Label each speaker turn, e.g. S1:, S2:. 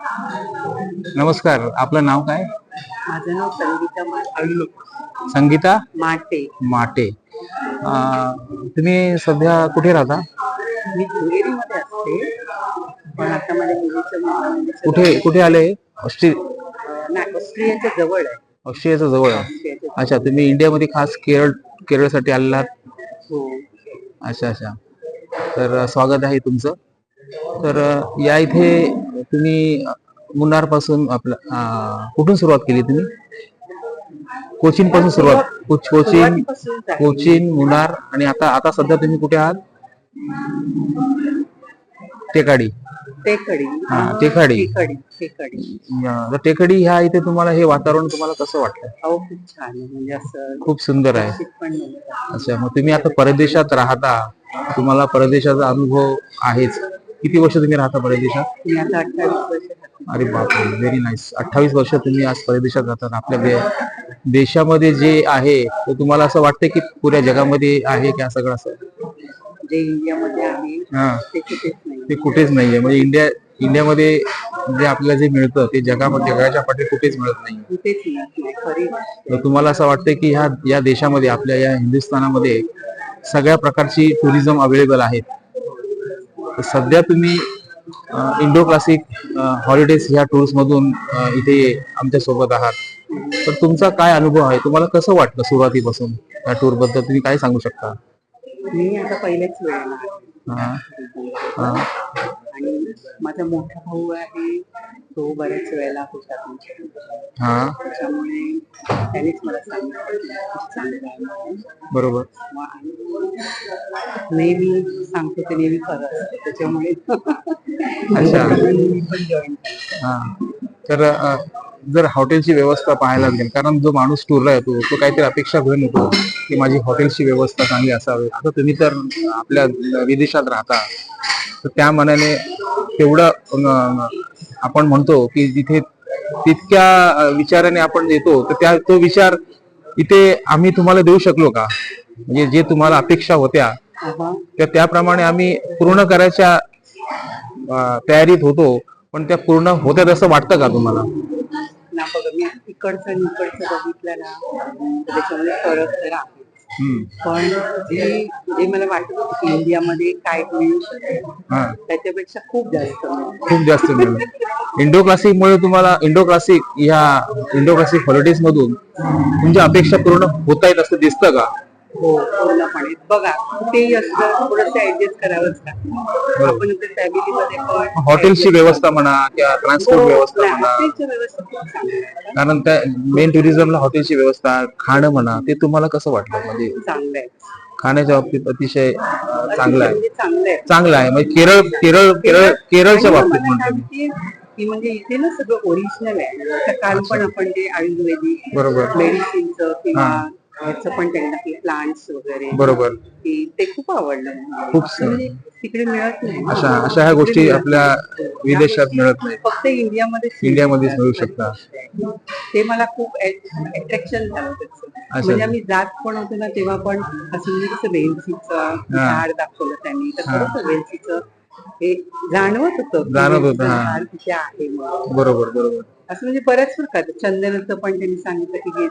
S1: नमस्कार, आपलं नाव काय?
S2: माझं नाव संगीता माटे.
S1: संगीता
S2: माटे.
S1: माटे. तुम्ही सध्या कुठे राहता?
S2: मी दुहेरीमध्ये असते, पण आता माझ्या मुलीचं
S1: कुठे कुठे आले?
S2: नाही, ऑस्ट्रियाच्या जवळ आहे.
S1: ऑस्ट्रियाच्या जवळ आहे. अच्छा, तुम्ही इंडियामध्ये खास केरळसाठी आलेलात?
S2: हो.
S1: अच्छा अच्छा. तर स्वागत आहे तुमचं. तर या इथे तुम्ही मुन्नार पासून कुठून सुरुवात केली तुम्ही? कोचीन पासून सुरुवात. कोचीन, मुन्नार आणि आता आता सध्या तुम्ही कुठे आहात? टेकाडी. टेकाडी. टेकडी ह्या इथे तुम्हाला हे वातावरण तुम्हाला कसं वाटलं?
S2: खूप छान आहे, म्हणजे असं
S1: खूप सुंदर आहे. अच्छा, मग तुम्ही आता परदेशात राहता, तुम्हाला परदेशाचा अनुभव आहेच. किती वर्ष तुम्ही राहता परदेशात?
S2: मी आता 28 वर्ष.
S1: अरे बापरे, व्हेरी नाईस. 28 वर्ष तुम्ही आज परदेशात राहतात. आपल्या देशामध्ये जे आहे ते तुम्हाला असं वाटतं की पुऱ्या जगामध्ये आहे का सगळं असं?
S2: जे इंडियामध्ये आहे
S1: ते कुठेच नाहीये. म्हणजे इंडियामध्ये जे आपल्याला जे मिळतं ते जगाच्या पाठी कुठेच मिळत नाही. तर तुम्हाला असं वाटतं की या देशामध्ये, आपल्या या हिंदुस्थानामध्ये सगळ्या प्रकारची टुरिझम अवेलेबल आहेत. सध्या तुम्ही इंडो क्लासिक हॉलिडेज ह्या टूर्स मधून इथे आमच्या सोबत आहात. तर तुमचा काय अनुभव आहे? तुम्हाला कसं वाटलं सुरुवातीपासून या टूर बद्दल? तुम्ही काय सांगू शकता?
S2: मी आता पहिल्याच वेळेला आणि माझा मोठा भाऊ आहे, तो बऱ्याच वेळेला होता त्याच्यामुळे त्यानेच मला सांगितलं.
S1: बरोबर.
S2: नेहमी सांगतो ते नेहमी खरं असतं, त्याच्यामुळे
S1: तर जर हॉटेलची व्यवस्था पाहायला लागेल, कारण जो माणूस टूरला येतो तो काहीतरी अपेक्षा घेऊन येतो की माझी हॉटेलची व्यवस्था चांगली असावी. आता तुम्ही तर आपल्या विदेशात राहता, तर त्या मनाने तेवढं आपण म्हणतो की जिथे तितक्या विचाराने आपण येतो, तर तो विचार इथे आम्ही तुम्हाला देऊ शकलो का? म्हणजे जे तुम्हाला अपेक्षा होत्या त्याप्रमाणे आम्ही पूर्ण करायच्या तयारीत होतो, पण त्या पूर्ण होत्यात असं वाटतं का तुम्हाला?
S2: मी इकडचं बघितलं ना, त्याच्यामध्ये फरक तर आहे. पण जे मला वाटत की इंडियामध्ये काय मिळू शकेल त्याच्यापेक्षा खूप जास्त
S1: मिळेल. इंडो क्लासिक हॉलिडेज मधून तुमच्या अपेक्षा पूर्ण होत आहेत असं दिसतं का?
S2: हो, पूर्णपणे. बघा, कुठेही असलं थोडंसं ऍडजस्ट करावंच लागतं. आपण फॅमिलीमध्ये पण
S1: हॉटेलची व्यवस्था म्हणा किंवा ट्रान्सपोर्ट व्यवस्था म्हणा, कारण त्या मेन टुरिझमला हॉटेलची व्यवस्था, खाणं म्हणा, ते तुम्हाला कसं वाटलं? म्हणजे
S2: चांगलं आहे.
S1: खाण्याच्या बाबतीत अतिशय चांगलं आहे. म्हणजे केरळच्या बाबतीत
S2: म्हणजे इथे ना सगळं ओरिजिनल आहे. काल पण आपण ते आयुर्वेदिक मेडिसिनचं किंवा ह्याचं पण त्यांना प्लांट्स वगैरे, बरोबर, ते खूप आवडलं. खूप तिकडे मिळत नाही.
S1: अशा ह्या गोष्टी आपल्या विदेशात मिळत नाही,
S2: फक्त इंडियामध्येच
S1: मिळू शकतात.
S2: ते मला खूप अट्रॅक्शन झालं त्याचं. म्हणजे आम्ही जात पण होतो ना, तेव्हा पण असं वेलचीचं झाड दाखवलं त्यांनी, तर खरंच वेलचीचं हे जाणवत होतं तिथे आहे. बरोबर. असं म्हणजे बऱ्याच प्रकारचं चंदनाचं पण त्यांनी सांगितलं की